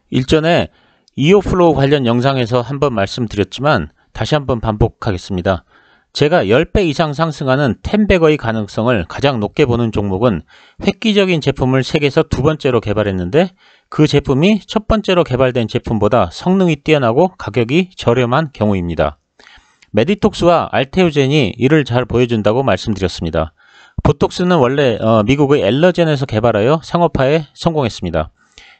일전에 이어플로우 관련 영상에서 한번 말씀드렸지만 다시 한번 반복하겠습니다. 제가 10배 이상 상승하는 10배거의 가능성을 가장 높게 보는 종목은 획기적인 제품을 세계에서 두 번째로 개발했는데 그 제품이 첫 번째로 개발된 제품보다 성능이 뛰어나고 가격이 저렴한 경우입니다. 메디톡스와 알테오젠이 이를 잘 보여준다고 말씀드렸습니다. 보톡스는 원래 미국의 엘러젠에서 개발하여 상업화에 성공했습니다.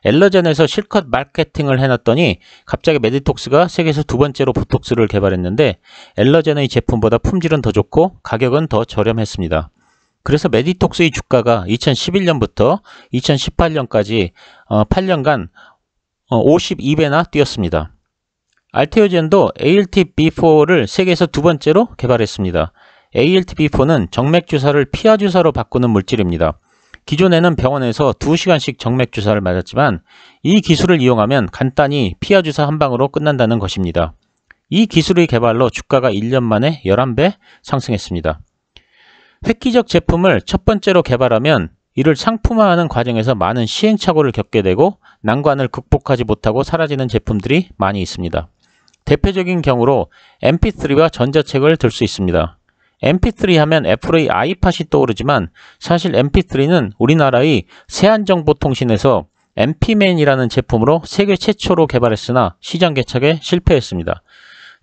엘러젠에서 실컷 마케팅을 해놨더니 갑자기 메디톡스가 세계에서 두 번째로 보톡스를 개발했는데 엘러젠의 제품보다 품질은 더 좋고 가격은 더 저렴했습니다. 그래서 메디톡스의 주가가 2011년부터 2018년까지 8년간 52배나 뛰었습니다. 알테오젠도 ALT-B4를 세계에서 두 번째로 개발했습니다. ALT-B4는 정맥주사를 피하주사로 바꾸는 물질입니다. 기존에는 병원에서 2시간씩 정맥주사를 맞았지만 이 기술을 이용하면 간단히 피하주사 한 방으로 끝난다는 것입니다. 이 기술의 개발로 주가가 1년 만에 11배 상승했습니다. 획기적 제품을 첫 번째로 개발하면 이를 상품화하는 과정에서 많은 시행착오를 겪게 되고 난관을 극복하지 못하고 사라지는 제품들이 많이 있습니다. 대표적인 경우로 MP3와 전자책을 들 수 있습니다. MP3 하면 애플의 아이팟이 떠오르지만 사실 MP3는 우리나라의 세안정보통신에서 MP맨이라는 제품으로 세계 최초로 개발했으나 시장 개척에 실패했습니다.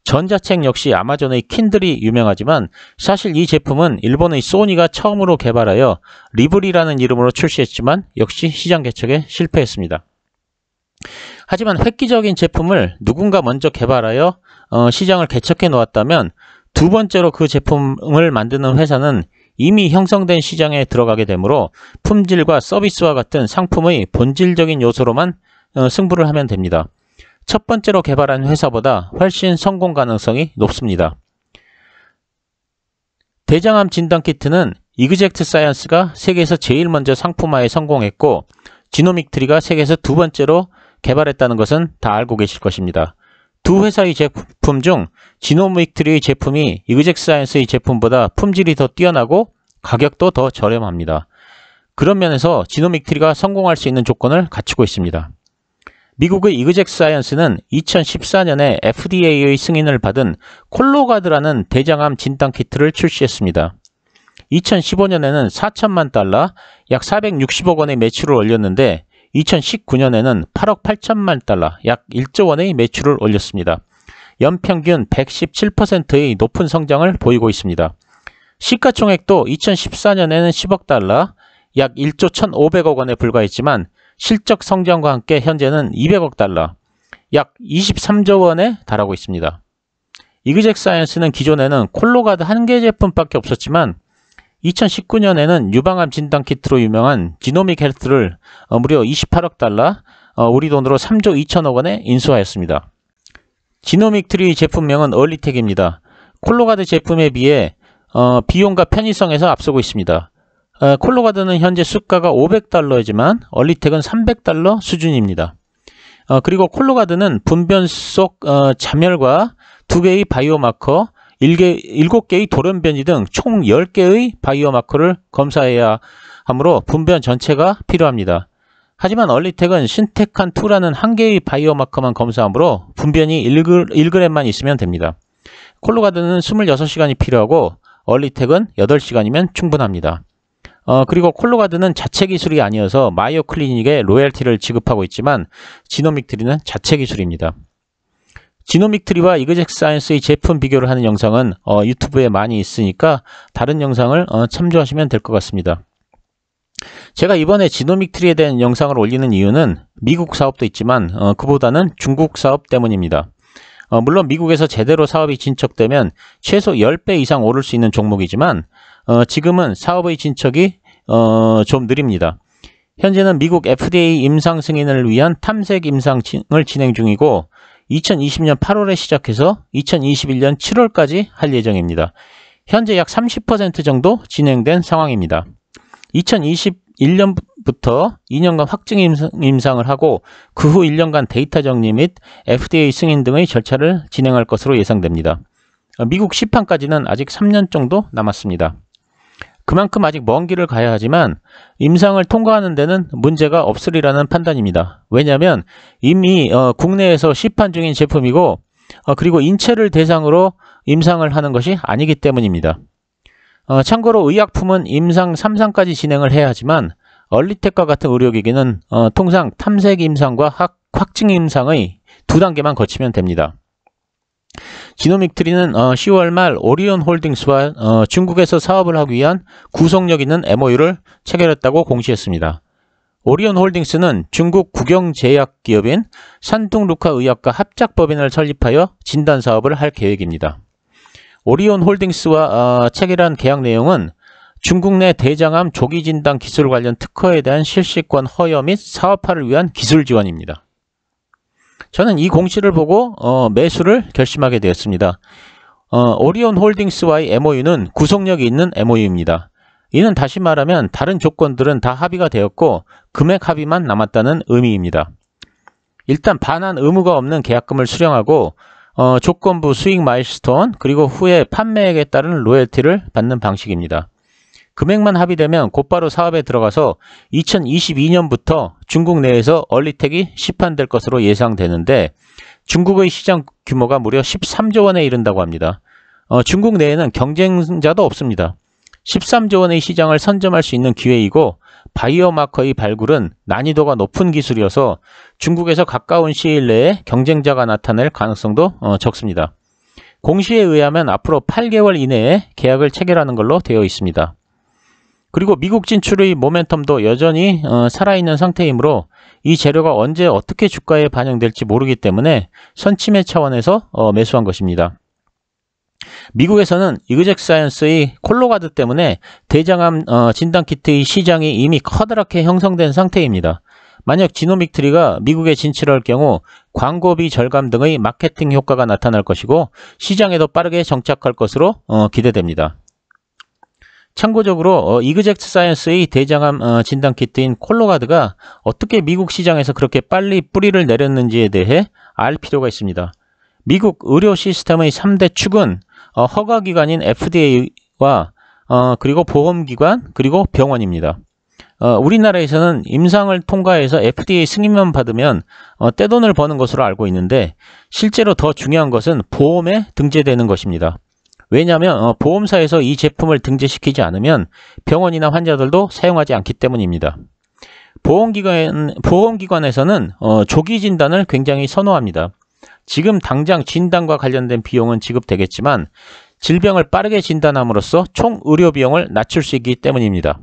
전자책 역시 아마존의 킨들이 유명하지만 사실 이 제품은 일본의 소니가 처음으로 개발하여 리블이라는 이름으로 출시했지만 역시 시장 개척에 실패했습니다. 하지만 획기적인 제품을 누군가 먼저 개발하여 시장을 개척해 놓았다면 두 번째로 그 제품을 만드는 회사는 이미 형성된 시장에 들어가게 되므로 품질과 서비스와 같은 상품의 본질적인 요소로만 승부를 하면 됩니다. 첫 번째로 개발한 회사보다 훨씬 성공 가능성이 높습니다. 대장암 진단키트는 이그젝트 사이언스가 세계에서 제일 먼저 상품화에 성공했고 지노믹트리가 세계에서 두 번째로 개발했다는 것은 다 알고 계실 것입니다. 두 회사의 제품 중 지노믹트리의 제품이 이그젝트 사이언스의 제품보다 품질이 더 뛰어나고 가격도 더 저렴합니다. 그런 면에서 지노믹트리가 성공할 수 있는 조건을 갖추고 있습니다. 미국의 이그젝트 사이언스는 2014년에 FDA의 승인을 받은 콜로가드라는 대장암 진단키트를 출시했습니다. 2015년에는 4천만 달러, 약 460억 원의 매출을 올렸는데 2019년에는 8억 8천만 달러, 약 1조 원의 매출을 올렸습니다. 연평균 117%의 높은 성장을 보이고 있습니다. 시가총액도 2014년에는 10억 달러, 약 1조 1,500억 원에 불과했지만 실적 성장과 함께 현재는 200억 달러, 약 23조 원에 달하고 있습니다. 이그젝트 사이언스는 기존에는 콜로가드 한 개 제품밖에 없었지만 2019년에는 유방암 진단키트로 유명한 지노믹 헬스를 무려 28억 달러, 우리 돈으로 3조 2천억 원에 인수하였습니다. 지노믹트리 제품명은 얼리텍입니다. 콜로가드 제품에 비해 비용과 편의성에서 앞서고 있습니다. 콜로가드는 현재 수가가 500달러이지만 얼리텍은 300달러 수준입니다. 그리고 콜로가드는 분변 속 잠열과 2개의 바이오마커, 7개의 돌연변이 등 총 10개의 바이오마커를 검사해야 하므로 분변 전체가 필요합니다. 하지만 얼리텍은 신텍한 2라는 한 개의 바이오마커만 검사하므로 분변이 1g만 있으면 됩니다. 콜로가드는 26시간이 필요하고 얼리텍은 8시간이면 충분합니다. 그리고 콜로가드는 자체 기술이 아니어서 마이오 클리닉에 로열티를 지급하고 있지만 지노믹트리는 자체 기술입니다. 지노믹트리와 이그젝트 사이언스의 제품 비교를 하는 영상은 유튜브에 많이 있으니까 다른 영상을 참조하시면 될 것 같습니다. 제가 이번에 지노믹트리에 대한 영상을 올리는 이유는 미국 사업도 있지만 그보다는 중국 사업 때문입니다. 물론 미국에서 제대로 사업이 진척되면 최소 10배 이상 오를 수 있는 종목이지만 지금은 사업의 진척이 좀 느립니다. 현재는 미국 FDA 임상 승인을 위한 탐색 임상을 진행 중이고 2020년 8월에 시작해서 2021년 7월까지 할 예정입니다. 현재 약 30% 정도 진행된 상황입니다. 2021년부터 2년간 확증 임상을 하고 그 후 1년간 데이터 정리 및 FDA 승인 등의 절차를 진행할 것으로 예상됩니다. 미국 시판까지는 아직 3년 정도 남았습니다. 그만큼 아직 먼 길을 가야 하지만 임상을 통과하는 데는 문제가 없으리라는 판단입니다. 왜냐하면 이미 국내에서 시판 중인 제품이고 그리고 인체를 대상으로 임상을 하는 것이 아니기 때문입니다. 참고로 의약품은 임상 3상까지 진행을 해야 하지만 얼리텍과 같은 의료기기는 통상 탐색 임상과 확증 임상의 2단계만 거치면 됩니다. 지노믹트리는 10월 말 오리온 홀딩스와 중국에서 사업을 하기 위한 구속력 있는 MOU를 체결했다고 공시했습니다. 오리온 홀딩스는 중국 국영제약기업인 산둥루카의약과 합작법인을 설립하여 진단사업을 할 계획입니다. 오리온 홀딩스와 체결한 계약 내용은 중국 내 대장암 조기진단 기술 관련 특허에 대한 실시권 허여 및 사업화를 위한 기술 지원입니다. 저는 이 공시를 보고 매수를 결심하게 되었습니다. 오리온 홀딩스와의 MOU는 구속력이 있는 MOU입니다. 이는 다시 말하면 다른 조건들은 다 합의가 되었고 금액 합의만 남았다는 의미입니다. 일단 반환 의무가 없는 계약금을 수령하고 조건부 수익 마일스톤 그리고 후에 판매액에 따른 로열티를 받는 방식입니다. 금액만 합의되면 곧바로 사업에 들어가서 2022년부터 중국 내에서 얼리텍이 시판될 것으로 예상되는데 중국의 시장 규모가 무려 13조 원에 이른다고 합니다. 중국 내에는 경쟁자도 없습니다. 13조 원의 시장을 선점할 수 있는 기회이고 바이오마커의 발굴은 난이도가 높은 기술이어서 중국에서 가까운 시일 내에 경쟁자가 나타날 가능성도 적습니다. 공시에 의하면 앞으로 8개월 이내에 계약을 체결하는 걸로 되어 있습니다. 그리고 미국 진출의 모멘텀도 여전히 살아있는 상태이므로 이 재료가 언제 어떻게 주가에 반영될지 모르기 때문에 선침해 차원에서 매수한 것입니다. 미국에서는 이그젝트 사이언스의 콜로가드 때문에 대장암 진단키트의 시장이 이미 커다랗게 형성된 상태입니다. 만약 지노믹트리가 미국에 진출할 경우 광고비 절감 등의 마케팅 효과가 나타날 것이고 시장에도 빠르게 정착할 것으로 기대됩니다. 참고적으로 이그젝트 사이언스의 대장암 진단키트인 콜로가드가 어떻게 미국 시장에서 그렇게 빨리 뿌리를 내렸는지에 대해 알 필요가 있습니다. 미국 의료 시스템의 3대 축은 허가기관인 FDA와 그리고 보험기관 그리고 병원입니다. 우리나라에서는 임상을 통과해서 FDA 승인만 받으면 떼돈을 버는 것으로 알고 있는데 실제로 더 중요한 것은 보험에 등재되는 것입니다. 왜냐하면 보험사에서 이 제품을 등재시키지 않으면 병원이나 환자들도 사용하지 않기 때문입니다. 보험기관에서는 조기 진단을 굉장히 선호합니다. 지금 당장 진단과 관련된 비용은 지급되겠지만 질병을 빠르게 진단함으로써 총 의료 비용을 낮출 수 있기 때문입니다.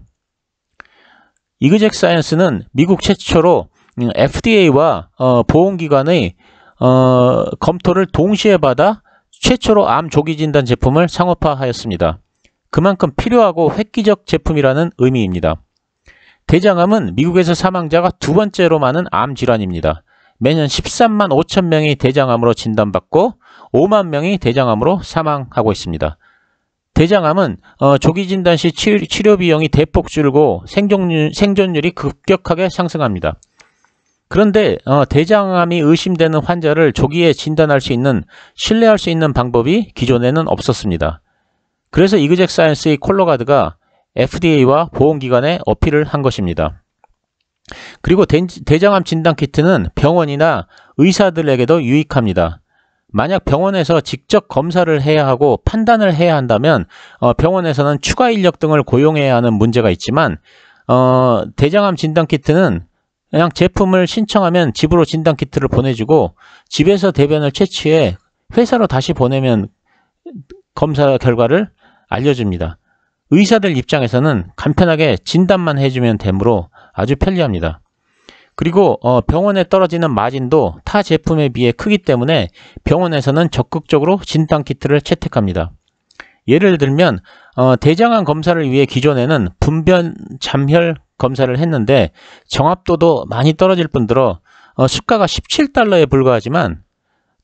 이그젝트 사이언스는 미국 최초로 FDA와 보험기관의 검토를 동시에 받아 최초로 암 조기 진단 제품을 상업화하였습니다. 그만큼 필요하고 획기적 제품이라는 의미입니다. 대장암은 미국에서 사망자가 두 번째로 많은 암 질환입니다. 매년 13만 5천 명이 대장암으로 진단받고 5만 명이 대장암으로 사망하고 있습니다. 대장암은 조기 진단 시 치료 비용이 대폭 줄고 생존율이 급격하게 상승합니다. 그런데 대장암이 의심되는 환자를 조기에 진단할 수 있는, 신뢰할 수 있는 방법이 기존에는 없었습니다. 그래서 이그젝트 사이언스의 콜로가드가 FDA와 보험기관에 어필을 한 것입니다. 그리고 대장암 진단키트는 병원이나 의사들에게도 유익합니다. 만약 병원에서 직접 검사를 해야 하고 판단을 해야 한다면 병원에서는 추가 인력 등을 고용해야 하는 문제가 있지만 대장암 진단키트는 그냥 제품을 신청하면 집으로 진단키트를 보내주고 집에서 대변을 채취해 회사로 다시 보내면 검사 결과를 알려줍니다. 의사들 입장에서는 간편하게 진단만 해주면 되므로 아주 편리합니다. 그리고 병원에 떨어지는 마진도 타 제품에 비해 크기 때문에 병원에서는 적극적으로 진단키트를 채택합니다. 예를 들면 대장암 검사를 위해 기존에는 분변 잠혈 검사를 했는데 정합도도 많이 떨어질 뿐더러 수가가 17달러에 불과하지만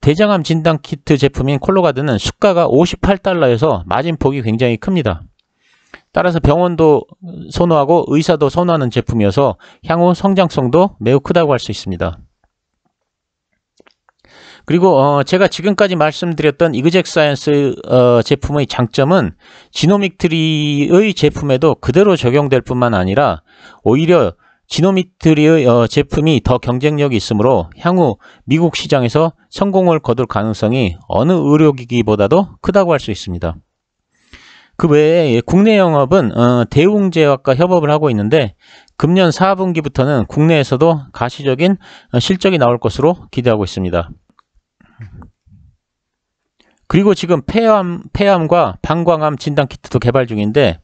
대장암 진단키트 제품인 콜로가드는 수가가 58달러여서 마진폭이 굉장히 큽니다. 따라서 병원도 선호하고 의사도 선호하는 제품이어서 향후 성장성도 매우 크다고 할 수 있습니다. 그리고 제가 지금까지 말씀드렸던 이그젝 사이언스 제품의 장점은 지노믹트리의 제품에도 그대로 적용될 뿐만 아니라 오히려 지노믹트리의 제품이 더 경쟁력이 있으므로 향후 미국 시장에서 성공을 거둘 가능성이 어느 의료기기보다도 크다고 할 수 있습니다. 그 외에 국내 영업은 대웅제약과 협업을 하고 있는데 금년 4분기부터는 국내에서도 가시적인 실적이 나올 것으로 기대하고 있습니다. 그리고 지금 폐암과 방광암 진단키트도 개발 중인데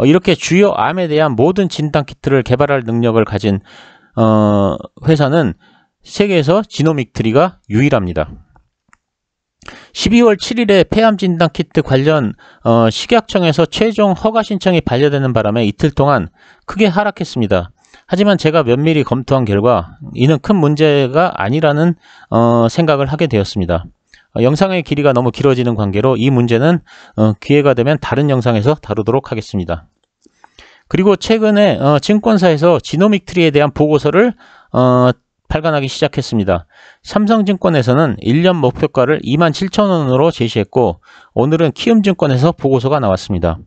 이렇게 주요 암에 대한 모든 진단키트를 개발할 능력을 가진 회사는 세계에서 지노믹트리가 유일합니다. 12월 7일에 폐암 진단키트 관련 식약청에서 최종 허가 신청이 반려되는 바람에 이틀 동안 크게 하락했습니다. 하지만 제가 면밀히 검토한 결과 이는 큰 문제가 아니라는 생각을 하게 되었습니다. 영상의 길이가 너무 길어지는 관계로 이 문제는 기회가 되면 다른 영상에서 다루도록 하겠습니다. 그리고 최근에 증권사에서 지노믹트리에 대한 보고서를 발간하기 시작했습니다. 삼성증권에서는 1년 목표가를 27,000원으로 제시했고 오늘은 키움증권에서 보고서가 나왔습니다.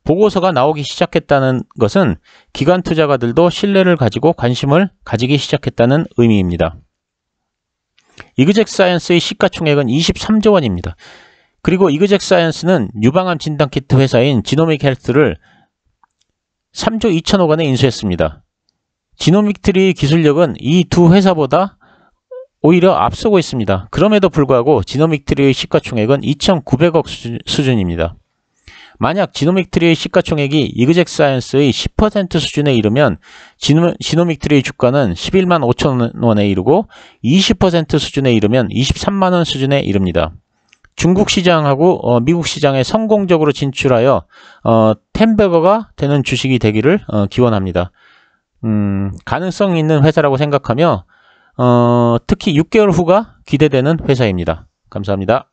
보고서가 나오기 시작했다는 것은 기관 투자가들도 신뢰를 가지고 관심을 가지기 시작했다는 의미입니다. 이그젝 사이언스의 시가총액은 23조 원입니다. 그리고 이그젝 사이언스는 유방암 진단키트 회사인 지노믹 헬스를 3조 2천억 원에 인수했습니다. 지노믹트리 기술력은 이 두 회사보다 오히려 앞서고 있습니다. 그럼에도 불구하고 지노믹트리의 시가총액은 2,900억 수준입니다. 만약 지노믹트리의 시가총액이 이그젝 사이언스의 10% 수준에 이르면 지노믹트리의 주가는 11만 5천 원에 이르고 20% 수준에 이르면 23만 원 수준에 이릅니다. 중국 시장하고 미국 시장에 성공적으로 진출하여 10배거가 되는 주식이 되기를 기원합니다. 가능성 있는 회사라고 생각하며 특히 6개월 후가 기대되는 회사입니다. 감사합니다.